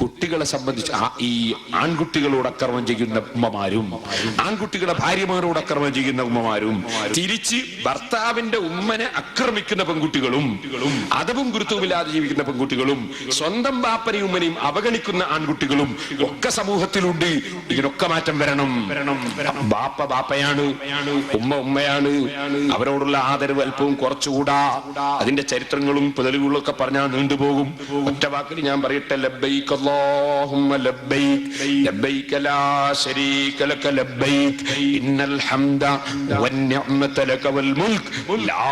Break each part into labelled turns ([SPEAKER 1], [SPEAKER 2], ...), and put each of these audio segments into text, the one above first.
[SPEAKER 1] കുട്ടികളെ സംബന്ധിച്ച് ഈ ആൺകുട്ടികളോട് അക്രമം ചെയ്യുന്ന ഉമ്മമാരും ആൺകുട്ടികളുടെ ഭാര്യമാരോട് അക്രമം ചെയ്യുന്ന ഉമ്മമാരും തിരിച്ച് ഭർത്താവിന്റെ ഉമ്മനെ ആക്രമിക്കുന്ന പെൺകുട്ടികളും അതവും ഗുരുത്വമില്ലാതെ ജീവിക്കുന്ന പെൺകുട്ടികളും സ്വന്തം ബാപ്പനെയും ഉമ്മനെയും അവഗണിക്കുന്ന ആൺകുട്ടികളും ഒക്കെ സമൂഹത്തിലുണ്ട്. ഇതിനൊക്കെ മാറ്റം വരണം. ബാപ്പ ബാപ്പയാണ്, ഉമ്മ ഉമ്മയാണ്. അവരോടുള്ള ആദരവ് അല്പവും കുറച്ചുകൂടാ. അതിന്റെ ചരിത്രങ്ങളും തെളിവുകളും ഒക്കെ പറഞ്ഞാൽ നീണ്ടുപോകും. ഒറ്റ വാക്കിൽ ഞാൻ പറയട്ടെ, ലബ്ബൈക അല്ലാഹുമ്മ ലബ്ബൈക ലബ്ബൈക ലാ ശരീക ലക ലബ്ബൈക ഇന്നൽ ഹംദ വന്നിഅമത ലക വൽ മുൽക് ലാ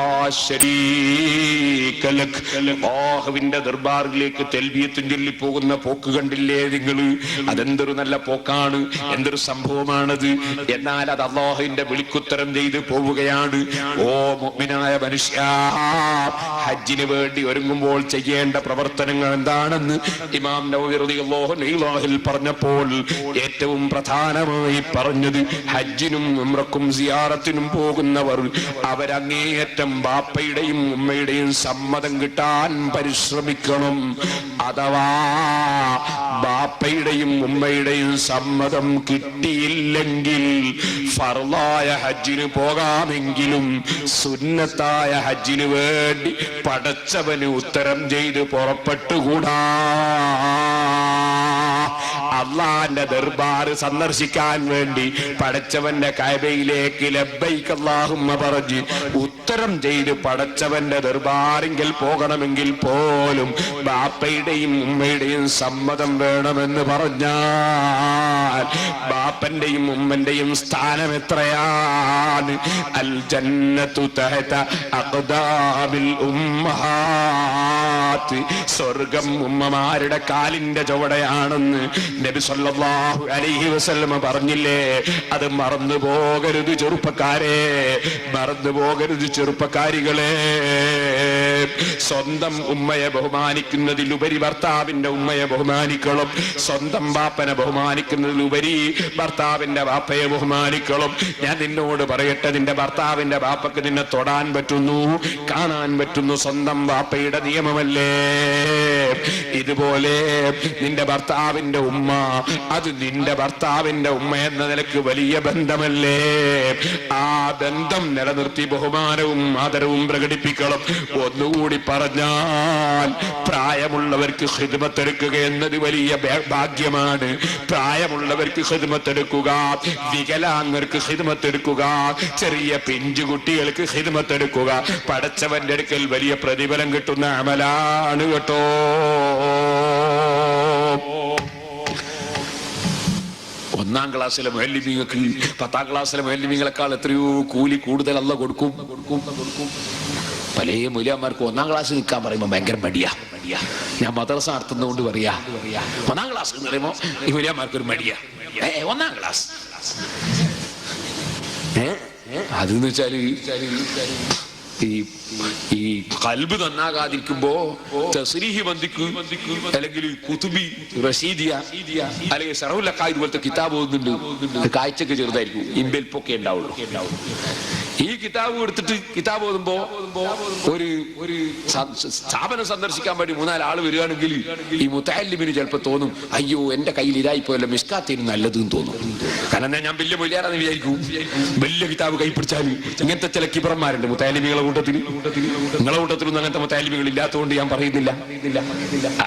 [SPEAKER 1] ശരീക ലക. അല്ലാഹുവിന്റെ ദർബാറിലേക്ക് തൽബിയത്തും ചൊല്ലി പോകുന്ന പോക്ക് കണ്ടില്ലേ നിങ്ങൾ? അതെന്തൊരു നല്ല പോക്കാണ്, എന്തൊരു സംഭവമാണത്. എന്നാൽ അത് അല്ലാഹുവിന്റെ വിളിക്കുത്തരം ചെയ്ത് പോവുകയാണ്. ഓ മുഅ്മിനായ മനുഷ്യ, ഹജ്ജിന് വേണ്ടി ഒരുങ്ങുമ്പോൾ ചെയ്യേണ്ട പ്രവർത്തനങ്ങൾ എന്താണെന്ന് ഇമാം നവവി റളിയല്ലാഹു അൻഹു പറഞ്ഞപ്പോൾ ഏറ്റവും പ്രധാനമായി പറഞ്ഞത്, ഹജ്ജിനും ഉംറക്കും സിയാറത്തിനും പോകുന്നവർ അവരങ്ങേയറ്റം ബാപ്പയുടെയും ഉമ്മയുടെയും സമ്മതം കിട്ടാൻ പരിശ്രമിക്കണം. അഥവാ ബാപ്പയുടെയും ഉമ്മയുടെയും സമ്മതം കിട്ടിയില്ലെങ്കിൽ ഫർളായ ഹജ്ജിന് പോകാമെങ്കിലും സുന്നത്തായ ഹജ്ജിന് വേണ്ടി പടച്ചവന് ഉത്തരം ചെയ്ത് പുറപ്പെട്ടുകൂടാ. അള്ളാന്റെ ദർബാർ സന്ദർശിക്കാൻ വേണ്ടി പടച്ചവന്റെ കഅബയിലേക്ക് ലബ്ബൈക അല്ലാഹുമ്മ പറഞ്ഞ് ഉത്തരം ചെയ്ത് പടച്ചവന്റെ ദർബാറിങ്കിൽ പോകണമെങ്കിൽ പോലും ബാപ്പയുടെയും ഉമ്മയുടെയും സമ്മതം വേണമെന്ന് പറഞ്ഞാൽ ബാപ്പന്റെയും ഉമ്മന്റെയും സ്ഥാനം എത്രയാണ്? അൽ ജന്നത്തു തഹത അഖ്ദാമിൽ ഉമ്മഹാത്ത്. സ്വർഗം ഉമ്മമാരുടെ കാലിന്റെ ചുവടെയാണെന്ന് നബി സല്ലല്ലാഹു അലൈഹി വസല്ലം പറഞ്ഞില്ലേ? അത് മറന്നു പോകരുത് ചെറുപ്പക്കാരെ, മറന്നു പോകരുത് ചെറുപ്പക്കാരികളെ. സ്വന്തം ഉമ്മയെ ബഹുമാനിക്കുന്നതിലുപരി ഭർത്താവിന്റെ ഉമ്മയെ ബഹുമാനിക്കണം. സ്വന്തം ബാപ്പനെ ബഹുമാനിക്കുന്നതിലുപരി ഭർത്താവിന്റെ ബാപ്പയെ ബഹുമാനിക്കണം. ഞാൻ നിന്നോട് പറയട്ടെ, നിന്റെ ഭർത്താവിന്റെ ബാപ്പക്ക് നിന്നെ തൊടാൻ പറ്റുന്നു, കാണാൻ പറ്റുന്നു. സ്വന്തം ബാപ്പയുടെ നിയമമല്ലേ? ഇതുപോലെ നിന്റെ ഭർത്താവിന്റെ ഉമ്മ, അത് നിന്റെ ഭർത്താവിന്റെ ഉമ്മ എന്ന നിലക്ക് വലിയ ബന്ധമല്ലേ? ആ ബന്ധം നിലനിർത്തി ബഹുമാനവും ആദരവും പ്രകടിപ്പിക്കണം. ഒന്നുകൂടി പറഞ്ഞാൽ, പ്രായമുള്ളവർക്ക് ഖിദ്മത്തെടുക്കുക എന്നത് വലിയ ഭാഗ്യമാണ്. പ്രായമുള്ളവർക്ക് ഖിദ്മത്തെടുക്കുക, വികലാംഗർക്ക് ഖിദ്മത്തെടുക്കുക, ചെറിയ പിഞ്ചുകുട്ടികൾക്ക് ഖിദ്മത്തെടുക്കുക പടച്ചവന്റെ അടുക്കൽ വലിയ പ്രതിഫലം കിട്ടുന്ന അമലാണ് കേട്ടോ. ഒന്നാം ക്ലാസ്സിലെ മുഅല്ലിമീങ്ങൾക്ക് 10ാം ക്ലാസ്സിലെ മുഅല്ലിമീങ്ങളെക്കാൾ എത്രയോ കൂലി കൂടുതൽ അല്ലാഹ് കൊടുക്കും. പല മൂല്യന്മാർക്ക് 1ാം ക്ലാസ് നിൽക്കാൻ പറയുമ്പോൾ ഭയങ്കര മടിയാ. ഞാൻ മദ്രസ നടത്തുന്നതുകൊണ്ട് പറയാ, 1ാം ക്ലാസ് എന്ന് പറയുമ്പോൾ ഈ മൂല്യന്മാർക്ക് ഒരു മടിയാ. 1ാം ക്ലാസ് അതെന്ന് വെച്ചാല് ഈ ഖൽബ് നന്നാകാതിരിക്കുമ്പോ തസ്രീഹ് ബന്ദിക്ക് അല്ലെങ്കിൽ കുതുബി റഷീദിയ അല്ലെങ്കിൽ ശറഹുൽ അഖായിദ് പോലത്തെ കിതാബ് ഓതുന്നുണ്ട്. കാഴ്ചക്ക് ചെറുതായിരിക്കും, ഇമ്പൽപ്പൊക്കെ ഉണ്ടാവുള്ളൂ. ഈ കിതാബ് എടുത്തിട്ട് കിതാബ് ഓതുമ്പോ ഒരു സ്ഥാപനം സന്ദർശിക്കാൻ വേണ്ടി 3-4 ആള് വരികയാണെങ്കിൽ ഈ മുത്തഅല്ലിമിന് ചിലപ്പോ തോന്നും, അയ്യോ എന്റെ കയ്യിൽ ഇതായിപ്പോയല്ലോ, മിസ്കാത്തിന് നല്ലതെന്ന് തോന്നും. കാരണം ഞാൻ വലിയ മൊലിയാറാന്ന് വിചാരിക്കും. വലിയ കിതാബ് കൈ പിടിച്ചാൽ ഇങ്ങനത്തെ ചില കിബറന്മാരുണ്ട് മുത്തഅല്ലിമികളെ കൂട്ടത്തിൽ. നിങ്ങളെ കൂട്ടത്തിലൊന്നും അങ്ങനത്തെ മുത്തഅല്ലിമികൾ ഇല്ലാത്തതുകൊണ്ട് ഞാൻ പറയുന്നില്ല.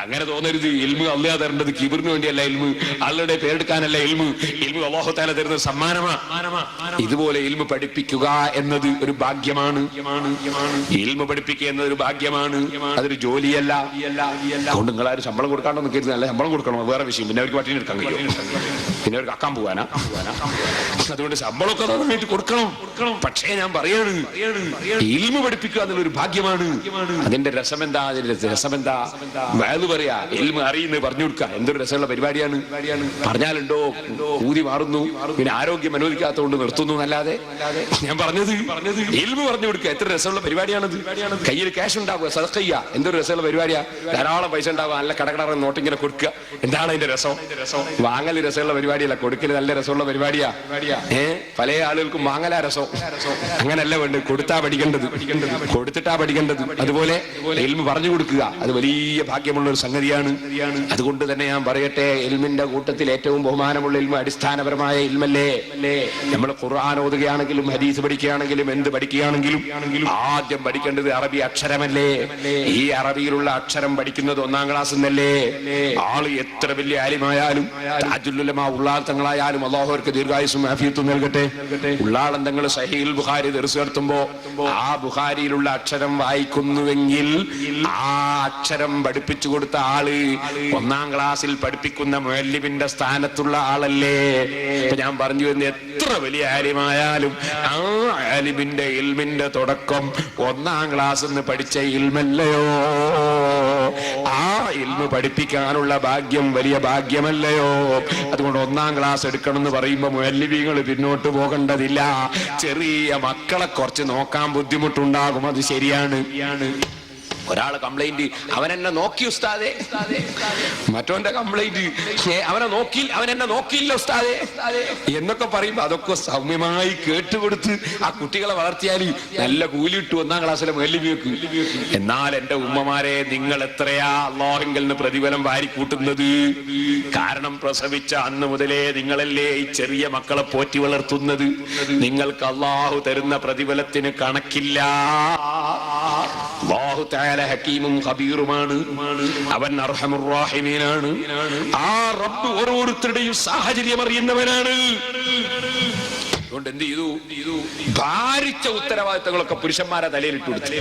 [SPEAKER 1] അങ്ങനെ തോന്നരുത്. ഇൽമ് അല്ലാഹ് തരേണ്ടത് കിബറിന് വേണ്ടിയല്ല, ഇൽമ് അള്ളയുടെ പേരെടുക്കാനല്ല. ഇൽമ് അല്ലാഹു തആല തരുന്ന സമ്മാനമാണ്. ഇതുപോലെ ഇൽമ് പഠിപ്പിക്കുക എന്നത് ഒരു ഭാഗ്യമാണ്. ഇൽമ പഠിപ്പിക്കുക എന്നത് ഒരു ഭാഗ്യമാണ്, അതൊരു ജോലിയല്ല. അതുകൊണ്ട് നിങ്ങളാരും ശമ്പളം കൊടുക്കാണ്ടോ നിൽക്കരുത്. നല്ല ശമ്പളം കൊടുക്കണം, വേറെ വിഷയം. പിന്നെ അവർക്ക് പട്ടിണി എടുക്കാൻ കഴിയും, പിന്നെ അവർക്ക് അക്കാൻ പോവാനാ. അതുകൊണ്ട് ശമ്പളമൊക്കെ നന്നായിട്ട് കൊടുക്കണം. പക്ഷേ ഞാൻ പറയാണ്, ഇൽമ പഠിപ്പിക്കുക എന്നുള്ളൊരു ഭാഗ്യമാണ്. അതിന്റെ രസമെന്താ? വഅദ് പറയാ, ഇൽമ അറിയുന്നത് പറഞ്ഞു കൊടുക്കുക എന്തൊരു രസമുള്ള പരിപാടിയാണ്. പറഞ്ഞാലുണ്ടോ ഊതി മാറുന്നു, പിന്നെ ആരോഗ്യം അനുവദിക്കാത്തതുകൊണ്ട് നിർത്തുന്നു എന്നല്ലാതെ. ഞാൻ പറഞ്ഞത് ഇൽമു പറഞ്ഞു കൊടുക്കുക എത്ര രസമുള്ള പരിപാടിയാണത്. കയ്യിൽ ക്യാഷ് ഉണ്ടാവുക, സദഖ ചെയ്യുക, എന്തൊരു രസമുള്ള പരിപാടിയാ. ധാരാളം പൈസ ഉണ്ടാവുക, നല്ല കടകട നോട്ടിങ്ങനെ കൊടുക്കുക. എന്താണ് അതിന്റെ രസം? വാങ്ങൽ രസമുള്ള പരിപാടിയല്ല, കൊടുക്കൽ നല്ല രസമുള്ള പരിപാടിയാ. പല ആളുകൾക്കും വാങ്ങലാ രസം. അങ്ങനല്ല വേണ്ടത്, കൊടുത്താ പഠിക്കേണ്ടത്. കൊടുത്തിട്ടാ പഠിക്കേണ്ടത്. അതുപോലെ ഇൽമ് പറഞ്ഞു കൊടുക്കുക, അത് വലിയ ഭാഗ്യമുള്ള ഒരു സംഗതിയാണ്. അതുകൊണ്ട് തന്നെ ഞാൻ പറയട്ടെ, ഇൽമിന്റെ കൂട്ടത്തിൽ ഏറ്റവും ബഹുമാനമുള്ള ഇൽമ് അടിസ്ഥാനപരമായ ഇൽമല്ലേ. നമ്മൾ ഖുർആൻ ഓതുകയാണെങ്കിലും ഹദീസ് പഠിക്കുകയാണെങ്കിലും എന്ത് പഠിക്കുകയാണെങ്കിലും ആദ്യം പഠിക്കേണ്ടത് അറബി അക്ഷരമല്ലേ. ഈ അറബിയിലുള്ള അക്ഷരം പഠിക്കുന്നത് 1ാം ക്ലാസ് എന്നല്ലേ. ആള് എത്ര വലിയ ആലിമായാലും താജുൽ ഉലമാ ഉള്ളാൾ തങ്ങളായാലും അല്ലാഹു അവർക്ക് ദീർഘായുസ്സും ആഫിയത്തും നൽകട്ടെ. ഉള്ളാളം തങ്ങൾ സഹീഹുൽ ബുഖാരി ദർസ് നടത്തുമ്പോ ആ ബുഖാരിയിലുള്ള അക്ഷരം വായിക്കുന്നുവെങ്കിൽ ആ അക്ഷരം പഠിപ്പിച്ചു കൊടുത്ത ആള് 1ാം ക്ലാസ്സിൽ പഠിപ്പിക്കുന്ന മുഅല്ലിമിന്റെ സ്ഥാനത്തുള്ള ആളല്ലേ. ഞാൻ പറഞ്ഞു എന്ന് എത്ര വലിയ ആലിമായാലും ആ ആലിമിന്റെ ഇൽമിന്റെ തുടക്കം 1ാം ക്ലാസ് എന്ന് പഠിച്ച ഇൽമല്ലയോ. ആ ഇൽമ് പഠിപ്പിക്കാനുള്ള ഭാഗ്യം വലിയ ഭാഗ്യമല്ലയോ. അതുകൊണ്ട് 1ാം ക്ലാസ് എടുക്കണം എന്ന് പറയുമ്പോ മുഅല്ലിമീങ്ങൾ പിന്നോട്ട് പോകേണ്ടതില്ല. ചെറിയ മക്കളെ കുറച്ച് നോക്കാൻ ബുദ്ധിമുട്ടുണ്ടാകും, അത് ശരിയാണ്. ഒരാള് കംപ്ലൈന്റ് അവൻ എന്നെ നോക്കി ഉസ്താദേ, മറ്റോന്റെ കംപ്ലൈന്റ് അവൻ എന്നെ നോക്കിയില്ല ഉസ്താദേ എന്നൊക്കെ പറയുമ്പോ അതൊക്കെ സൗമ്യമായി കേട്ടുകൊടുത്ത് ആ കുട്ടികളെ വളർത്തിയാൽ നല്ല കൂലി ഇട്ടു 1ാം ക്ലാസ്സിലെ മുഅല്ലിമീക്ക്. എന്നാൽ എന്റെ ഉമ്മമാരെ, നിങ്ങൾ എത്രയാ അല്ലാഹുവിങ്കൽ നിന്ന് പ്രതിഫലം വാരിക്കൂട്ടുന്നത്? കാരണം പ്രസവിച്ച അന്ന് മുതലേ നിങ്ങളല്ലേ ഈ ചെറിയ മക്കളെ പോറ്റി വളർത്തുന്നത്. നിങ്ങൾക്ക് അല്ലാഹു തരുന്ന പ്രതിഫലത്തിന് കണക്കില്ല. അല്ലാഹു തആല ഹകീമും ഖബീറുമാണ്, അവൻ അർഹമുർ റഹീമീനാണ്. ആ റബ്ബ് ഓരോരുത്തരുടെയും സാഹചര്യം അറിയുന്നവനാണ്. അതുകൊണ്ട് എന്ത് ചെയ്തു? ഭാരിച്ച ഉത്തരവാദിത്തങ്ങളൊക്കെ പുരുഷന്മാരെ തലയിലിട്ട് കൊടുത്തു.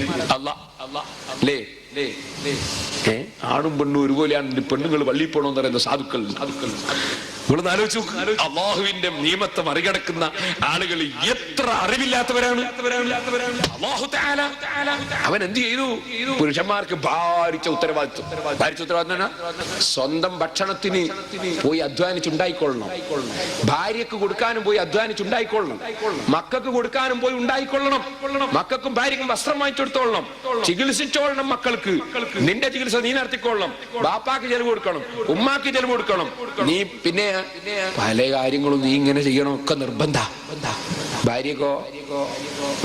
[SPEAKER 1] അല്ലേ ആണും പെണ്ണും ഒരുപോലെയാണ്. പെണ്ണുങ്ങൾ പള്ളിയിൽ പോകണമെന്ന് പറയുന്ന സാധുക്കൾ നിങ്ങളൊന്ന് ആലോചിച്ചു. അള്ളാഹുവിന്റെ നിയമത്തെ മറികടക്കുന്ന ആളുകൾ എത്ര അറിവില്ലാത്തവരാണ്. അല്ലാഹു തആല അവൻ എന്ത് ചെയ്തു? പുരുഷന്മാർക്ക് ഭാരിച്ച ഉത്തരവാദിത്വം. സ്വന്തം ഭക്ഷണത്തിന് പോയി അധ്വാനിച്ചുണ്ടായിക്കൊള്ളണം, ഭാര്യക്ക് കൊടുക്കാനും പോയി അധ്വാനിച്ചുണ്ടായിക്കൊള്ളണം, മക്കൾക്ക് കൊടുക്കാനും പോയി ഉണ്ടായിക്കൊള്ളണം, മക്കൾക്കും ഭാര്യക്കും വസ്ത്രം വാങ്ങിച്ചെടുത്തോളണം, ചികിത്സിച്ചോളണം. മക്കൾക്ക് നിന്റെ ചികിത്സ നീ നടത്തിക്കൊള്ളണം, ബാപ്പാക്ക് ചെലവ് കൊടുക്കണം, ഉമ്മാക്ക് ചെലവ് കൊടുക്കണം. നീ പിന്നെ പല കാര്യങ്ങളും നീ ഇങ്ങനെ ചെയ്യണം, ഒക്കെ നിർബന്ധ.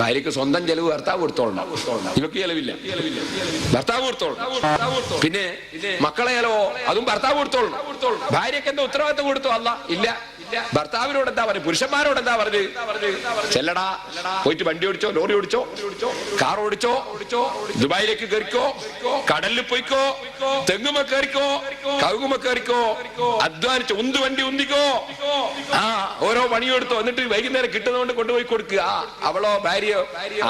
[SPEAKER 1] ഭാര്യക്ക് സ്വന്തം ചെലവ് ഭർത്താവ് കൊടുത്തോളണം, ഇവക്ക് ചെലവില്ല, ഭർത്താവ് കൊടുത്തോളണം. പിന്നെ മക്കളെ ചെലവോ അതും ഭർത്താവ് കൊടുത്തോളണം. ഭാര്യക്ക് എന്താ ഉത്തരവാദിത്തം കൊടുത്തോ? അല്ല, ഇല്ല. ഭർത്താവിനോട് എന്താ പറഞ്ഞു? പുരുഷന്മാരോട് എന്താ പറഞ്ഞു? ചെല്ലടാ, പോയിട്ട് വണ്ടി ഓടിച്ചോ, ലോറി ഓടിച്ചോ, കാർ ഓടിച്ചോ, ദുബായിലേക്ക് കയറിക്കോ, കടലിൽ പോയിക്കോ, തെങ്ങുമ കയറിക്കോ, കവുകുമ കയറിക്കോ, അധ്വാനിച്ചോ, വണ്ടി ഉന്തിക്കോ. ആ ഓരോ പണിയെടുത്തോ, എന്നിട്ട് വൈകുന്നേരം കിട്ടുന്നതുകൊണ്ട് കൊണ്ടുപോയി കൊടുക്കുക. അവളോ ഭാര്യയോ,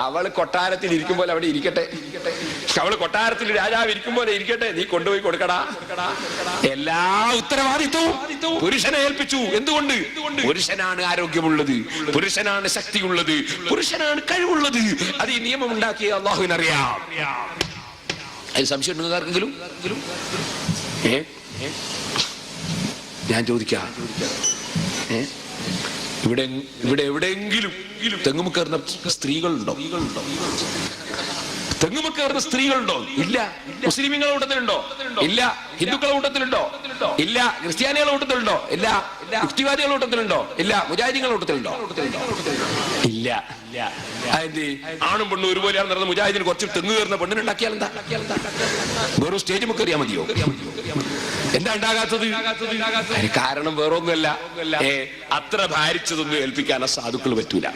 [SPEAKER 1] അവള് കൊട്ടാരത്തിൽ ഇരിക്കുമ്പോൾ അവിടെ ഇരിക്കട്ടെ, അവള് കൊട്ടാരത്തിൽ രാജാവ് ഇരിക്കുമ്പോലെ ഇരിക്കട്ടെ, നീ കൊണ്ടുപോയി കൊടുക്കടാ. എല്ലാ ഉത്തരവാദിത്വവും പുരുഷനെ ഏൽപ്പിച്ചു. എന്തുകൊണ്ട്? പുരുഷനാണ് ആരോഗ്യമുള്ളത്, പുരുഷനാണ് ശക്തിയുള്ളത്, പുരുഷനാണ് കഴിവുള്ളത്. അത് ഈ നിയമം ഉണ്ടാക്കിയ അല്ലാഹുവിനറിയാം. അതിൽ സംശയം ഉണ്ടെങ്കിൽ ആർക്കെങ്കിലും? ഞാൻ ചോദിക്കാം, ഇവിടെ എവിടെയെങ്കിലും തെങ്ങുമുക്കറുന്ന സ്ത്രീകളുണ്ടോ? തെങ്ങുമക്കയറുന്ന സ്ത്രീകളുണ്ടോ? ഇല്ല. മുസ്ലിമീങ്ങളുടെ കൂട്ടത്തിലുണ്ടോ? ഇല്ല. ഹിന്ദുക്കളുടെ കൂട്ടത്തിലുണ്ടോ? ഇല്ല. ക്രിസ്ത്യാനികളുടെ കൂട്ടത്തിലുണ്ടോ? ഇല്ല. യുക്തിവാദികളുടെ കൂട്ടത്തിലുണ്ടോ? ഇല്ല. മുജാഹിദീങ്ങളുടെ കൂട്ടത്തിലുണ്ടോ? ഇല്ല. അതെന്ത്? ആണും പെണ്ണും ഒരുപോലെയാണ് നടന്ന മുജാഹിദിന് കുറച്ച് തെങ്ങ് കയറുന്ന പെണ്ണിനുണ്ടാക്കിയാൽ എന്താ? വെറും സ്റ്റേജ് മുക്ക് അറിയാൻ മതിയോ? എന്താ ഉണ്ടാകാത്തത്? കാരണം വേറൊന്നുമല്ല, അത്ര ഭാരിച്ചതൊന്നും ഏൽപ്പിക്കാൻ സാധുക്കൾ പറ്റൂല.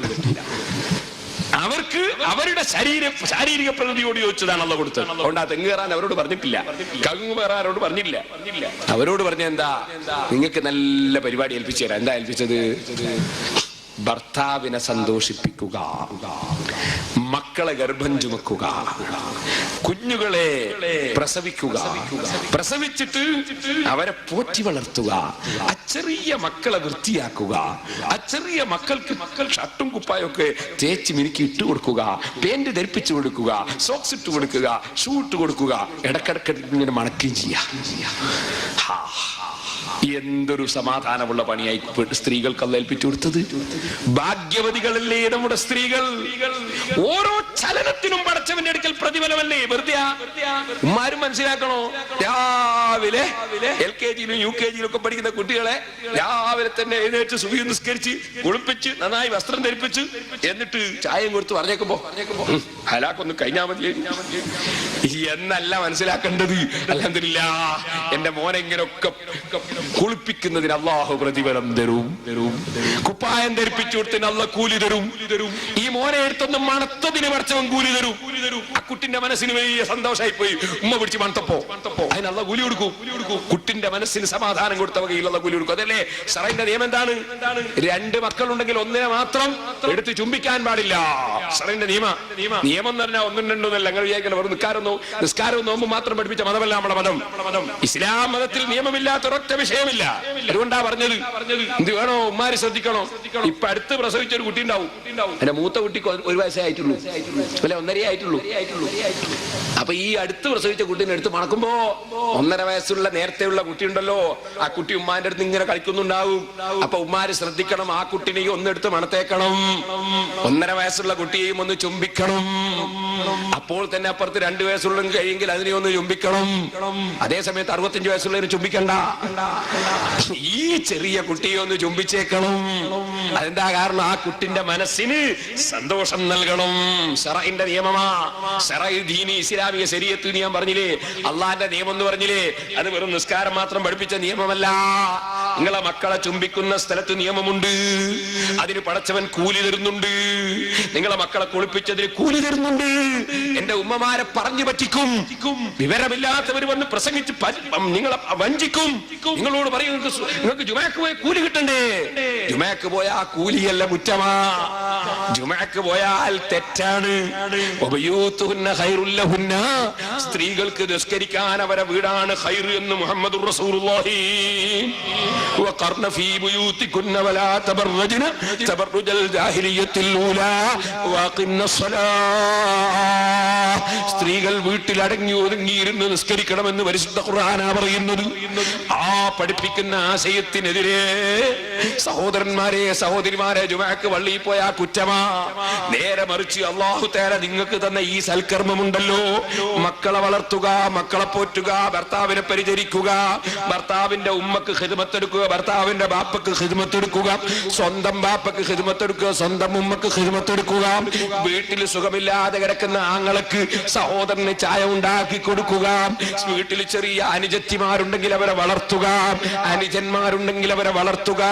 [SPEAKER 1] അവർക്ക് അവരുടെ ശാരീരിക പ്രകൃതിയോട് ചോദിച്ചതാണ് അള്ളാഹു കൊടുത്തത്. അതുകൊണ്ട് ആ തെങ്ങ് കയറാൻ അവരോട് പറഞ്ഞിട്ടില്ല, കവുങ്ങ് കയറാൻ അവരോട് പറഞ്ഞില്ല. അവരോട് പറഞ്ഞ എന്താ? നിങ്ങൾക്ക് നല്ല പരിപാടി ഏൽപ്പിച്ചു തരാം. എന്താ ഏൽപ്പിച്ചത്? ഭർത്താവിനെ സന്തോഷിപ്പിക്കുക, മക്കളെ ഗർഭം ചുമക്കുക, കുഞ്ഞുങ്ങളെ പ്രസവിക്കുക, പ്രസവിച്ചിട്ട് അവരെ പോറ്റി വളർത്തുക, ആ ചെറിയ മക്കളെ വൃത്തിയാക്കുക, ആ ചെറിയ മക്കൾക്ക് ഷർട്ടും കുപ്പായൊക്കെ തേച്ച് മിനുക്കി ഇട്ട് കൊടുക്കുക, പേന്റ് ധരിപ്പിച്ചു കൊടുക്കുക, സോക്സ് ഇട്ട് കൊടുക്കുക, ഷൂ ഇട്ട് കൊടുക്കുക, ഇടക്കിടക്ക് ഇങ്ങനെ മണക്കുകയും ചെയ്യുക. എന്തൊരു സമാധാനമുള്ള പണിയായി സ്ത്രീകൾക്ക് അല്ലാഹ് ഏൽപ്പിച്ചു കൊടുത്തത്. ഭാഗ്യവതികളല്ലേ നമ്മുടെ സ്ത്രീകൾ. ഓരോ ചലനത്തിനും പടച്ചവന്റെ അടുക്കൽ പ്രതിഫലമല്ലേ. വെറുതെ ഉമ്മാരും മനസ്സിലാക്കണോ, രാവിലെ LKG-യിലും UKG-യിലും ഒക്കെ പഠിക്കുന്ന കുട്ടികളെ രാവിലെ തന്നെ എഴുന്നേറ്റ് സുബഹി നിസ്കരിച്ച് കുളിപ്പിച്ച് നന്നായി വസ്ത്രം ധരിപ്പിച്ച് എന്നിട്ട് ചായയും കൊടുത്ത് പറഞ്ഞേക്കുമ്പോ ഹലാക്കൊന്ന് കഴിഞ്ഞാൽ മതി എന്നല്ല മനസ്സിലാക്കേണ്ടത്. അൽഹംദുലില്ലാഹ് എന്റെ മോനെ ഇങ്ങനെയൊക്കെ കുളിപ്പിക്കുന്നതിന് അല്ലാഹു പ്രതിഫലം തരും. കുപ്പായം ധരിപ്പിച്ചു കൊടുത്തതിന് അല്ലാഹ് കൂലി തരും. ഈ മോനെ എടുത്തൊന്നും മണത്തതിന് പടച്ചവൻ കൂലി തരും. ആ കുട്ടിന്റെ മനസ്സിന് വലിയ സന്തോഷമായി പോയി. ഉമ്മ പിടിച്ച് മണത്തപ്പോ അതിന് അല്ലാഹ് കൂലി കൊടുക്കും. കുട്ടിന്റെ മനസ്സിന് സമാധാനം കൊടുത്ത വകയിൽ അല്ലാഹ് കൂലി കൊടുക്കും. അതല്ലേ ശറഈന്റെ നിയമം. എന്താണ്? 2 മക്കളുണ്ടെങ്കിൽ ഒന്നിനെ മാത്രം എടുത്ത് ചുംബിക്കാൻ പാടില്ല. ശറഈന്റെ നിയമം എന്ന് പറഞ്ഞാൽ 1 2 എന്നല്ല. ഞങ്ങൾ വിചാരിക്കണം വെറും നിസ്കാരവും നോമ്പും മാത്രം പഠിപ്പിച്ച മതമല്ല നമ്മുടെ മതം. ഇസ്ലാം മതത്തിൽ നിയമമില്ലാത്ത ഒരൊറ്റ വിഷയമില്ല. അതുകൊണ്ടാ പറഞ്ഞത് എന്ത് വേണോ ഉമ്മാര് ശ്രദ്ധിക്കണോ. ഇപ്പൊ അടുത്ത് പ്രസവിച്ച ഒരു കുട്ടി ഉണ്ടാവും. എന്റെ മൂത്ത കുട്ടിക്ക് 1 വയസ്സേ ആയിട്ടുള്ളൂ, അല്ലെ 1.5 ആയിട്ടുള്ളൂ. അപ്പൊ ഈ അടുത്ത് പ്രസവിച്ച കുട്ടീനെ എടുത്ത് മണക്കുമ്പോ 1.5 വയസ്സുള്ള നേരത്തെയുള്ള കുട്ടി ഉണ്ടല്ലോ, ആ കുട്ടി ഉമ്മാന്റെ അടുത്ത് ഇങ്ങനെ കളിക്കുന്നുണ്ടാവും. അപ്പൊ ഉമ്മാര് ശ്രദ്ധിക്കണം, ആ കുട്ടിനെയും ഒന്നെടുത്ത് മണത്തേക്കണം, 1.5 വയസ്സുള്ള കുട്ടിയെയും ഒന്ന് ചുംബിക്കണം. അപ്പോൾ തന്നെ അപ്പുറത്ത് 2 വയസ്സുള്ള കഴിയെങ്കിൽ അതിനെ ഒന്ന് ചുംബിക്കണം. അതേ സമയത്ത് 65 വയസ്സുള്ളതിനെ ചുംബിക്കണ്ട. ഈ ചെറിയ കുട്ടിയെ ഒന്ന് ചുംബിച്ചേക്കണം. അതെന്താ കാരണം? ആ കുട്ടിന്റെ മനസ്സിന് സന്തോഷം നൽകണം. ശറഈന്റെ നിയമമാ. ശറഈ ദീനി ഇസ്ലാമിക ശരീഅത്ത് ഞാൻ പറഞ്ഞില്ലേ, അള്ളാന്റെ നിയമം എന്ന് പറഞ്ഞില്ലേ, അത് വെറും നിസ്കാരം മാത്രം പഠിപ്പിച്ച നിയമമല്ല. നിങ്ങളെ മക്കളെ ചുംബിക്കുന്ന സ്ഥലത്ത് നിയമമുണ്ട്. അതിന് പടച്ചവൻ കൂലി തരുന്നുണ്ട്. നിങ്ങളെ മക്കളെ കുളിപ്പിച്ചതിന് കൂലി തരുന്നുണ്ട്. എന്റെ ഉമ്മമാരെ പറഞ്ഞു പറ്റിക്കും. വിവരമില്ലാത്തവർ വന്ന് പ്രസംഗിച്ച് നിങ്ങളെ വഞ്ചിക്കും. നിങ്ങളോട് പറയും നിങ്ങൾക്ക് ജുമാക്ക് പോയ കൂലി കിട്ടണ്ടേ. ജുമാക്ക് പോയ ആ കൂലിയല്ല, കുറ്റമാ. ജുമാക്ക് പോയാൽ തെറ്റാണ്. സ്ത്രീകൾക്ക് നിസ്കരിക്കാൻ അവരെ വീടാണ് ഖൈർ എന്ന് മുഹമ്മദുർ റസൂലുള്ളാഹി. വഖർന ഫീ ബുയൂതികുന്ന വലാ തബറജ്ന തബറുജൽ ജാഹിലിയ്യത്തിൽ ഊലാ വഖിന്ന സ്വലാഹ്. സ്ത്രീകൾ വീട്ടിൽ അടങ്ങി ഒതുങ്ങിയിരുന്ന് നിസ്കരിക്കണമെന്ന് പരിശുദ്ധ ഖുർആനാ പറയുന്നത്. ആ പഠിപ്പിക്കുന്ന ആശയത്തിനെതിരെ സഹോദരന്മാരെ സഹോദരിമാരെ ജുമാക്ക് പള്ളിയിൽ പോയ കുറ്റമാ. നേരെ മറിച്ച് അല്ലാഹു തആല നിങ്ങൾക്ക് തന്ന ഈ സൽക്കർമ്മമുണ്ടല്ലോ, മക്കളെ വളർത്തുക, മക്കളെ പോറ്റുക, ഭർത്താവിനെ പരിചരിക്കുക, ഭർത്താവിന്റെ ഉമ്മക്ക് ഖിദ്മത്തെടുക്കുക, ഭർത്താവിന്റെ ബാപ്പക്ക് ഖിദ്മത്തെടുക്കുക, സ്വന്തം ബാപ്പക്ക് ഖിദ്മത്തെടുക്കുക, സ്വന്തം ഉമ്മക്ക് ഖിദ്മത്തെടുക്കുക, വീട്ടിൽ സുഖമില്ലാതെ കിടക്കുന്ന ആങ്ങളക്ക് സഹോദരന് ചായ ഉണ്ടാക്കി കൊടുക്കുക, വീട്ടിൽ ചെറിയ അനുജത്തിമാരുണ്ടെങ്കിൽ അവരെ വളർത്തുക, അനുജന്മാരുണ്ടെങ്കിൽ അവരെ വളർത്തുക.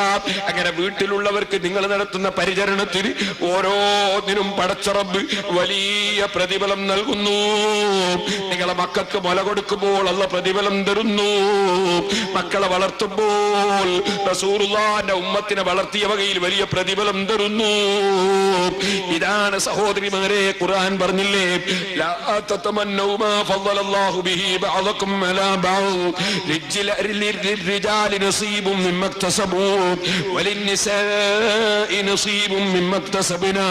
[SPEAKER 1] അങ്ങനെ വീട്ടിലുള്ളവർക്ക് നിങ്ങൾ നടത്തുന്ന പരിചരണത്തിന് ഓരോന്നിനും പടച്ച റബ്ബ് വലിയ പ്രതിഫലം നൽകുന്നു. നിങ്ങളെ മക്കൾക്ക് മുല കൊടുക്കുമ്പോൾ അല്ലാഹു പ്രതിഫലം തരുന്നു. മക്കളെ വളർത്തുമ്പോൾ റസൂലുള്ളാഹിന്റെ ഉമ്മത്തിനെ വളർത്തിയ വകയിൽ വലിയ പ്രതിഫലം തരുന്നു. ഇതാണ് സഹോദരിമാരെ ഖുർആൻ പറഞ്ഞില്ലേ, ലാ തതമന്നൂ മാ ഫളലല്ലാഹു ബിഹി ബഅദകും അലാ ബഅദ് ലിർരിജാലി നസീബും മിമ്മ ഇക്തസബൂ വലിന്നിസാഇ നസീബും മിമ്മ ഇക്തസബനാ.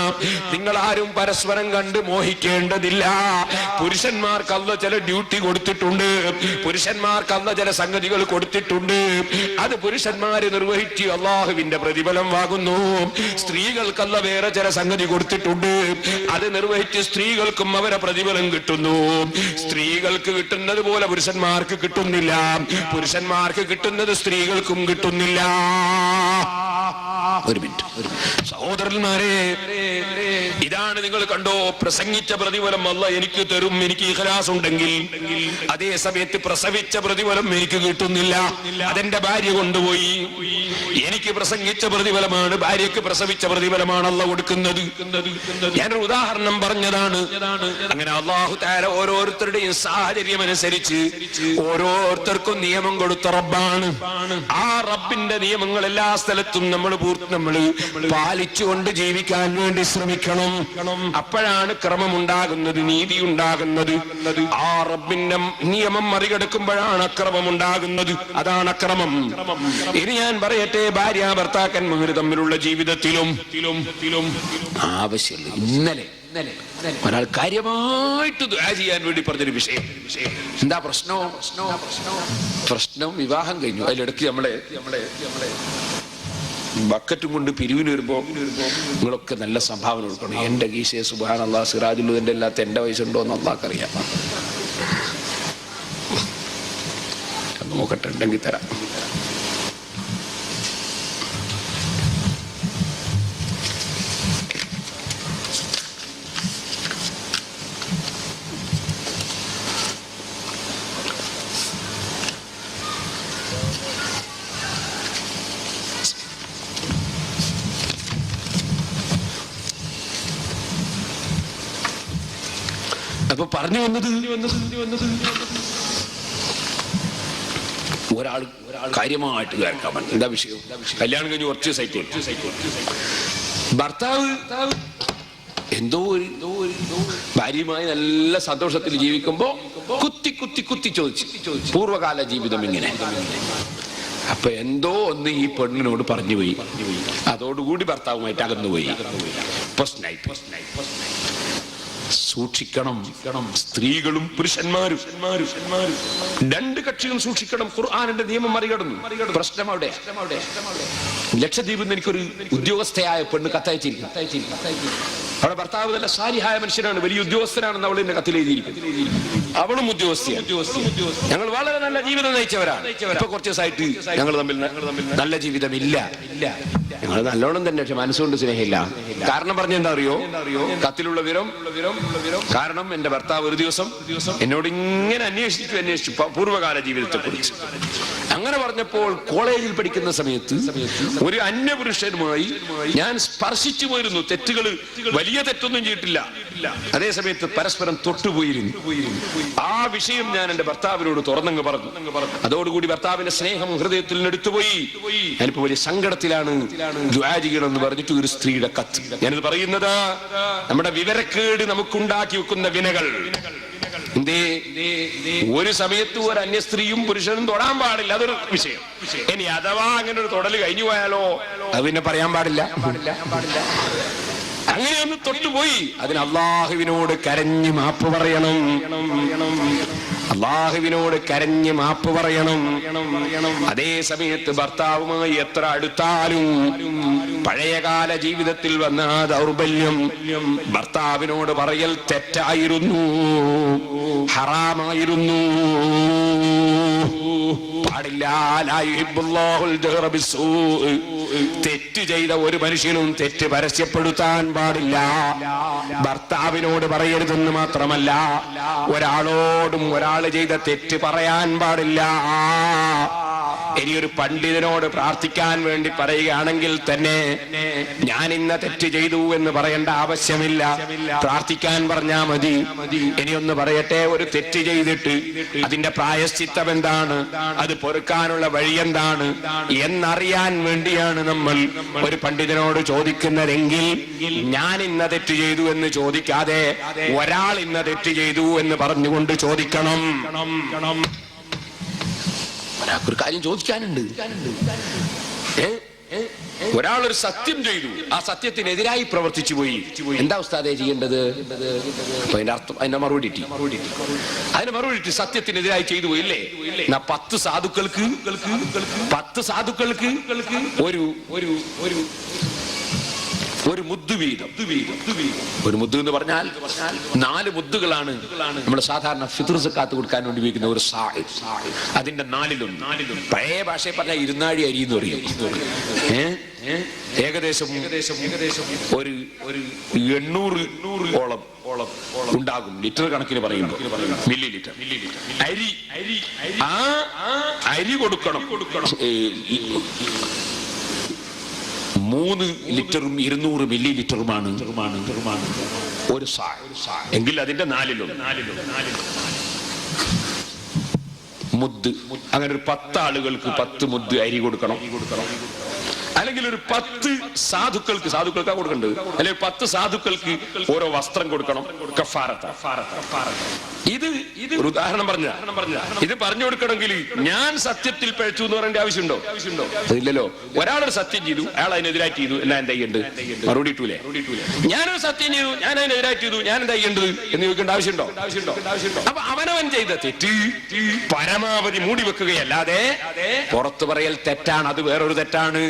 [SPEAKER 1] നിങ്ങൾ ആരും പരസ്പരം കണ്ട് മോഹിക്കേണ്ടതില്ല. പുരുഷന്മാർക്ക് അല്ലാഹു ചില ഡ്യൂട്ടി കൊടുത്തിട്ടുണ്ട്, പുരുഷന്മാർക്ക് അല്ലാഹു ചില സംഗതികൾ കൊടുത്തിട്ടുണ്ട്. അത് പുരുഷന്മാര് നിർവഹിച്ച് അല്ലാഹുവിന്റെ പ്രതിഫലം വാങ്ങുന്നു. സ്ത്രീകൾക്ക് അല്ലാഹു വേറെ ചില സംഗതി കൊടുത്തിട്ടുണ്ട്, അത് നിർവഹിച്ച് സ്ത്രീകൾക്കും അവരെ പ്രതിഫലം കിട്ടുന്നു. സ്ത്രീകൾക്ക് കിട്ടുന്നത് പോലെ പുരുഷന്മാർക്ക് കിട്ടുന്നില്ല, പുരുഷന്മാർക്ക് കിട്ടുന്നത് സ്ത്രീകൾക്കും കിട്ടുന്നില്ല. ഒരു മിനിറ്റ് സഹോദരന്മാരെ, ഇതാണ് നിങ്ങൾ കണ്ടോ, പ്രസംഗിച്ച പ്രതിഫലം അല്ലാഹു എനിക്ക് തരും, എനിക്ക് ഇഖ്ലാസ് ഉണ്ടെങ്കിൽ. അതേ സമയത്ത് പ്രസവിച്ച പ്രതിഫലം എനിക്ക് കിട്ടുന്നില്ല, അതെന്റെ ഭാര്യ കൊണ്ടുപോയി. എനിക്ക് പ്രസംഗിച്ച പ്രതിഫലമാണ്, ഭാര്യക്ക് പ്രസവിച്ച പ്രതിഫലമാണ് അല്ലാഹു കൊടുക്കുന്നത്. ഞാനൊരു ഉദാഹരണം പറഞ്ഞതാണ്. അങ്ങനെ അല്ലാഹു തആല ഓരോരുത്തരുടെയും സാഹചര്യം അനുസരിച്ച് ഓരോരുത്തർക്കും നിയമം കൊടുത്ത റബ്ബാണ്. ആ റബ്ബിന്റെ നിയമങ്ങൾ എല്ലാ സ്ഥലത്തും നമ്മൾ നമ്മൾ പാലിച്ചുകൊണ്ട് ജീവിക്കാൻ വേണ്ടി ശ്രമിക്കണം. അപ്പോഴാണ് ക്രമമുണ്ടാകുന്നത്, നീതി ഉണ്ടാകുന്നത്. ആ റബ്ബിന്റെ നിയമം മറികടക്കുമ്പോഴാണ് അക്രമം ഉണ്ടാകുന്നത്. അതാണ് അക്രമം. ഇനി ഞാൻ പറയട്ടെ, ഭാര്യ ഭർത്താക്കന്മാർ തമ്മിലുള്ള ജീവിതത്തിലും ആവശ്യമില്ല. ഇന്നലെ ഒരാൾ കാര്യമായിട്ട് ദുആ ചെയ്യാൻ വേണ്ടി പറഞ്ഞൊരു വിഷയം. എന്താ പ്രശ്നം വിവാഹം കഴിഞ്ഞു. അതിലിടയ്ക്ക് നമ്മളെ ബക്കറ്റും കൊണ്ട് പിരിവിന് വരുമ്പോ നിങ്ങളൊക്കെ നല്ല സംഭാവന കൊടുക്കണം. എന്റെ ഗീശയെ സുബ്ഹാനല്ലാഹ് സിറാജുലുദ്ദീന്റെ അല്ലാത്ത എന്റെ വയസ്സുണ്ടോ എന്ന് അല്ലാഹ്ക്കറിയാം. നോക്കട്ടെ, ഉണ്ടെങ്കിൽ തരാം. അപ്പൊ പറഞ്ഞു വന്നത്, ഒരാൾ കാര്യമായിട്ട് കേൾക്കാൻ പറ്റും. എന്താ വിഷയം? കല്യാണം കഴിഞ്ഞ് കുറച്ച് സൈറ്റ് ഭർത്താവ് എന്തോ ഭാര്യയുമായി നല്ല സന്തോഷത്തിൽ ജീവിക്കുമ്പോ കുത്തി ചോദിച്ചു പൂർവ്വകാല ജീവിതം ഇങ്ങനെ. അപ്പൊ എന്തോ ഒന്ന് ഈ പെണ്ണിനോട് പറഞ്ഞു പോയി. അതോടുകൂടി ഭർത്താവുമായിട്ട് അകന്നുപോയി. സൂക്ഷിക്കണം. സ്ത്രീകളും പുരുഷന്മാരും രണ്ട് കക്ഷിയും സൂക്ഷിക്കണം. ഖുർആനിന്റെ നിയമം മറികടന്നു. പ്രശ്നം അവിടെ. ലക്ഷദ്വീപിൽ നിന്ന് എനിക്കൊരു ഉദ്യോഗസ്ഥയായ പെണ്ണ് കത്തയച്ചിരിക്കും. അവിടെ ഭർത്താവ് നല്ല സാലിഹായ മനുഷ്യനാണ്, വലിയ ഉദ്യോഗസ്ഥനാണെന്ന് അവൾ എന്നെ കത്തിലെഴുതിയിരിക്കും. അവളും ഉദ്യോഗസ്ഥയാണ്. ഞങ്ങൾ വളരെ നല്ല ജീവിതം നയിച്ചവരാണ്. ഇപ്പൊ കുറച്ച് ദിവസമായിട്ട് ഞങ്ങൾ തമ്മിൽ നല്ല ജീവിതം ഇല്ല. ഞങ്ങൾ നല്ലോണം തന്നെ, പക്ഷെ മനസ്സുകൊണ്ട് സ്നേഹമില്ല. കാരണം പറഞ്ഞെന്താ അറിയോ? കത്തിലുള്ള വിവരം. കാരണം എന്റെ ഭർത്താവ് ഒരു ദിവസം എന്നോട് ഇങ്ങനെ അന്വേഷിച്ചു പൂർവ്വകാല ജീവിതത്തെ കുറിച്ച്. അങ്ങനെ പറഞ്ഞപ്പോൾ കോളേജിൽ പഠിക്കുന്ന സമയത്ത് ഒരു അന്യപുരുഷനുമായി ഞാൻ സ്പർശിച്ചു പോയിരുന്നു. തെറ്റുകൾ, വലിയ തെറ്റൊന്നും ചെയ്തിട്ടില്ല. അതേ സമയത്ത് പരസ്പരം തൊട്ടുപോയിരുന്നു. ആ വിഷയം ഞാൻ എന്റെ ഭർത്താവിനോട് തുറന്നങ്ങ് പറഞ്ഞു. അതോടുകൂടി ഭർത്താവിന്റെ സ്നേഹം ഹൃദയത്തിൽ നിന്ന് എടുത്തുപോയി. ഞാനിപ്പോ വലിയ സങ്കടത്തിലാണ്, ദുആ ചെയ്യണം എന്ന് പറഞ്ഞിട്ട് ഒരു സ്ത്രീയുടെ കത്ത്. ഞാനിത് പറയുന്നത് നമ്മുടെ വിവരക്കേട് നമുക്കുണ്ടാക്കി വെക്കുന്ന വിനകൾ. ഒരു സമയത്ത് ഒരു അന്യ സ്ത്രീയും പുരുഷനും തൊടാൻ പാടില്ല, അതൊരു വിഷയം. ഇനി അഥവാ അങ്ങനെ ഒരു തൊടൽ കഴിഞ്ഞു പോയാലോ അത് പിന്നെ പറയാൻ പാടില്ല. അങ്ങനെയൊന്ന് തൊട്ടുപോയി. അതിന് അള്ളാഹുവിനോട് കരഞ്ഞ് മാപ്പ് പറയണം. അള്ളാഹുവിനോട് കരഞ്ഞ് മാപ്പ് പറയണം. അതേ സമയത്ത് ഭർത്താവുമായി എത്ര അടുത്താലും പഴയകാല ജീവിതത്തിൽ വന്ന ദൗർബല്യം ഭർത്താവിനോട് പറയൽ തെറ്റായിരുന്നു, ഹറാമായിരുന്നു, പാടില്ല. തെറ്റ് ചെയ്ത ഒരു മനുഷ്യനും തെറ്റ് പരസ്യപ്പെടുത്താൻ പാടില്ല. ഭർത്താവിനോട് പറയരുതെന്ന് മാത്രമല്ല, ഒരാളോടും ഒരാൾ ചെയ്ത തെറ്റ് പറയാൻ പാടില്ല. ഇനിയൊരു പണ്ഡിതനോട് പ്രാർത്ഥിക്കാൻ വേണ്ടി പറയുകയാണെങ്കിൽ തന്നെ ഞാൻ ഇന്ന തെറ്റ് ചെയ്തു എന്ന് പറയേണ്ട ആവശ്യമില്ല, പ്രാർത്ഥിക്കാൻ പറഞ്ഞാ മതി. ഇനിയൊന്ന് പറയട്ടെ, ഒരു തെറ്റ് ചെയ്തിട്ട് അതിന്റെ പ്രായശ്ചിത്തം എന്താണ്, അത് പൊറുക്കാനുള്ള വഴി എന്താണ് എന്നറിയാൻ വേണ്ടിയാണ് നമ്മൾ ഒരു പണ്ഡിതനോട് ചോദിക്കുന്നതെങ്കിൽ ഞാൻ ഇന്ന തെറ്റ് ചെയ്തു എന്ന് ചോദിക്കാതെ ഒരാൾ ഇന്ന തെറ്റ് ചെയ്തു എന്ന് പറഞ്ഞുകൊണ്ട് ചോദിക്കണം. ഒരാൾക്കൊരു കാര്യം ചോദിക്കാനുണ്ട്. ഒരാളൊരു സത്യം ചെയ്തു, ആ സത്യത്തിനെതിരായി പ്രവർത്തിച്ചു പോയി. എന്താ ഉസ്താദേ ചെയ്യേണ്ടത്? അതിന്റെ അർത്ഥം, അതിന്റെ മറുപടി സത്യത്തിനെതിരായി ചെയ്തു പോയി അല്ലേ? 10 സാധുക്കൾക്ക് ഒരു മുദ്ദ് വീതം. ഒരു മുദ്ദ് എന്ന് പറഞ്ഞാൽ 4 മുദ്ദുകളാണ് നമ്മൾ സാധാരണ ഫിത്ർ സക്കാത്ത് കൊടുക്കാൻ വേണ്ടി ഉപയോഗിക്കുന്ന ഒരു സാഹ്. അതിന്റെ 4 പഴയ ഭാഷയിൽ പറഞ്ഞാൽ 2 അരി എന്ന് പറയും. ഏകദേശം ഒരു 800 ഉണ്ടാകും, ലിറ്റർ കണക്കിന് പറയുമ്പോൾ, മില്ലി ലിറ്റർ അരി കൊടുക്കണം. 3 ലിറ്ററും 200 മില്ലി ലിറ്ററുമാണ് ഒരു സാ എങ്കിൽ അതിന്റെ 4 മുദ്ദ്. അങ്ങനെ ഒരു 10 ആളുകൾക്ക് 10 മുദ്ദ് അരി കൊടുക്കണം. അല്ലെങ്കിൽ ഒരു 10 സാധുക്കൾക്കാ കൊടുക്കേണ്ടത്, അല്ലെങ്കിൽ 10 സാധുക്കൾക്ക് ഓരോ വസ്ത്രം കൊടുക്കണം. ഇത് ഒരു ഉദാഹരണം പറഞ്ഞ ഇത് പറഞ്ഞു കൊടുക്കണമെങ്കിൽ ഞാൻ സത്യത്തിൽ പഴച്ചു എന്ന് പറയേണ്ട ആവശ്യമുണ്ടോ? അതില്ലല്ലോ. ഒരാളൊരു സത്യം ചെയ്തു, അയാൾ അതിനെതിരായിട്ട് ചെയ്തു, എന്നാ എന്താ ചെയ്യേണ്ടത്? മറുപടി ഇട്ടൂലേ? ഞാനൊരു സത്യം ചെയ്തു, ഞാൻ അതിനെതിരായിട്ട് ചെയ്തു, ഞാൻ എന്താ ചെയ്യേണ്ടത് എന്ന് ചോദിക്കേണ്ട ആവശ്യമുണ്ടോ? അപ്പൊ അവനവൻ ചെയ്ത തെറ്റ് പരമാവധി മൂടി വെക്കുകയല്ലാതെ പുറത്തു പറയൽ തെറ്റാണ്, അത് വേറൊരു തെറ്റാണ്.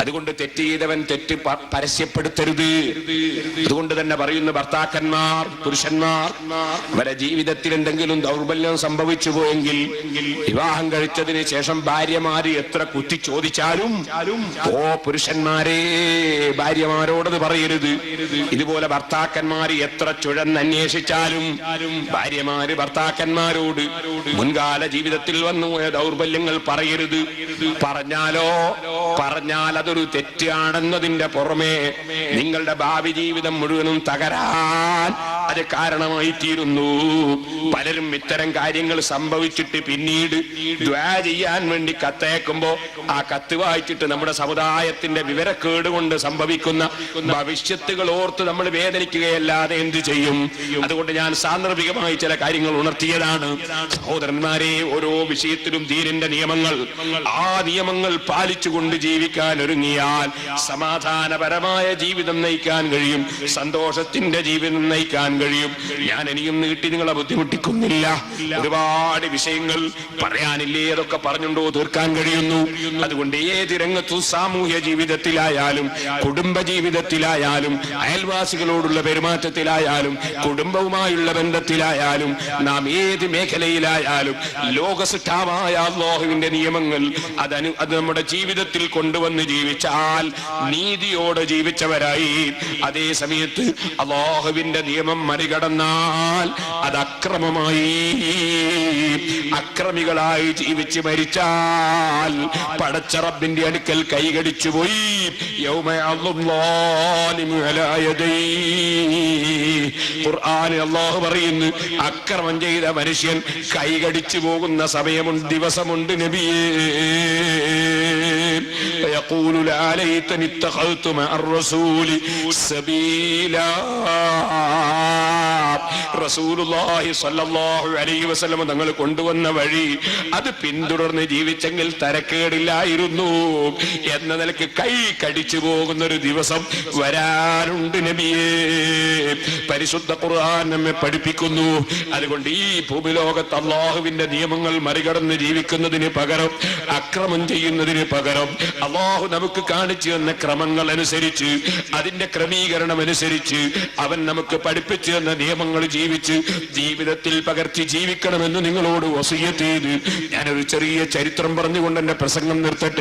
[SPEAKER 1] അതുകൊണ്ട് തെറ്റ് ചെയ്തവൻ തെറ്റ് പരസ്യപ്പെടുത്തരുത്. അതുകൊണ്ട് തന്നെ പറയുന്ന ഭർത്താക്കന്മാർ, പുരുഷന്മാർ അവരുടെ ജീവിതത്തിൽ എന്തെങ്കിലും ദൗർബല്യം സംഭവിച്ചു പോയെങ്കിൽ വിവാഹം കഴിച്ചതിന് ശേഷം ഭാര്യമാര് എത്ര കുത്തി ചോദിച്ചാലും ഓ പുരുഷന്മാരെ ഭാര്യമാരോടത് പറയരുത്. ഇതുപോലെ ഭർത്താക്കന്മാര് എത്ര ചുഴന്നന്വേഷിച്ചാലും ഭാര്യമാര് ഭർത്താക്കന്മാരോട് മുൻകാല ജീവിതത്തിൽ വന്നുപോയ ദൗർബല്യങ്ങൾ പറയരുത്. പറഞ്ഞാൽ അതൊരു തെറ്റാണെന്നതിന്റെ പുറമെ നിങ്ങളുടെ ഭാവി ജീവിതം മുഴുവനും തകരാൻ അത് കാരണമായി തീരുന്നു. പലരും ഇത്തരം കാര്യങ്ങൾ സംഭവിച്ചിട്ട് പിന്നീട് ദ്വാ ചെയ്യാൻ വേണ്ടി കത്തയക്കുമ്പോ ആ കത്ത് വായിച്ചിട്ട് നമ്മുടെ സമുദായത്തിന്റെ വിവരക്കേട് കൊണ്ട് സംഭവിക്കുന്ന ഭവിഷ്യത്തുകൾ ഓർത്ത് നമ്മൾ വേദനിക്കുകയല്ലാതെ എന്ത് ചെയ്യും? അതുകൊണ്ട് ഞാൻ സാന്ദർഭികമായി ചില കാര്യങ്ങൾ ഉണർത്തിയതാണ്. സഹോദരന്മാരെ, ഓരോ വിഷയത്തിലും ദീനിന്റെ നിയമങ്ങൾ, ആ നിയമങ്ങൾ പാലിച്ചുകൊണ്ട് ജീവിക്കാൻ ഒരുങ്ങിയാൽ സമാധാനപരമായ ജീവിതം നയിക്കാൻ കഴിയും, സന്തോഷത്തിന്റെ ജീവിതം നയിക്കാൻ കഴിയും. ഞാൻ ഇനിയും നീട്ടി നിങ്ങളെ ബുദ്ധിമുട്ടിക്കുന്നില്ല. ഒരുപാട് വിഷയങ്ങൾ പറയാനില്ലേ, അതൊക്കെ പറഞ്ഞുകൊണ്ടോ തീർക്കാൻ കഴിയുന്നു. അതുകൊണ്ട് ഏത് രംഗത്തും സാമൂഹ്യ ജീവിതത്തിലായാലും കുടുംബ ജീവിതത്തിലായാലും അയൽവാസികളോടുള്ള പെരുമാറ്റത്തിലായാലും കുടുംബവുമായുള്ള ബന്ധത്തിലായാലും നാം ഏത് മേഖലയിലായാലും ലോകസിദ്ധാമായ അല്ലാഹുവിന്റെ നിയമങ്ങൾ അത് നമ്മുടെ ജീവിതത്തിൽ കൊണ്ടുവന്ന് ജീവിച്ചാൽ നീതിയോടെ ജീവിച്ചവരായി, അതേ സമയത്ത് അല്ലാഹുവിന്റെ നിയമം മറികടന്നാൽ അത് അക്രമമായി, അക്രമികളായി ജീവിച്ച് മരിച്ചാൽ പടച്ച റബ്ബിന്റെ അടുക്കൽ കൈകടിച്ചു പോയി. ഖുർആനിൽ അല്ലാഹു പറയുന്നു, അക്രമം ചെയ്ത മനുഷ്യൻ കൈകടിച്ചു പോകുന്ന സമയമുണ്ട്, ദിവസമുണ്ട് നബിയേ. യഖൂലു ലാ ലൈതനി ഇത്തഖൽതു മഅർ റസൂലി സബീലാ. റസൂലുള്ളാഹി സ്വല്ലല്ലാഹു അലൈഹി വസല്ലം തങ്ങൾ കൊണ്ടുവന്ന വഴി അത് പിന്തുടർന്ന് ജീവിച്ചെങ്കിൽ തരക്കേടില്ലായിരുന്നു എന്ന നിലയ്ക്ക് കൈ കടിച്ചു പോകുന്ന ഒരു ദിവസം വരാനുണ്ട് നബിയേ. പരിശുദ്ധ ഖുർആൻ നമ്മെ പഠിപ്പിക്കുന്നു. അതുകൊണ്ട് ഈ ഭൂമിലോകത്ത് അല്ലാഹുവിന്റെ നിയമങ്ങൾ മറികടന്ന് ജീവിക്കുന്നതിന് പകരം, അക്രമം ചെയ്യുന്നതിന് പകരം അല്ലാഹു നമുക്ക് കാണിച്ചു തന്ന ക്രമങ്ങൾ അനുസരിച്ച്, അതിന്റെ ക്രമീകരണം അനുസരിച്ച് അവൻ നമുക്ക് പഠിപ്പിച്ചു തന്ന നിയമങ്ങൾ ജീവിച്ച് ജീവിതത്തിൽ പകർത്തി ജീവിക്കണമെന്ന് നിങ്ങളോട് വസിയ്യത്ത് ചെയ്ത് ഞാനൊരു ചെറിയ ചരിത്രം പറഞ്ഞുകൊണ്ട് എന്റെ പ്രസംഗം നിർത്തട്ടെ.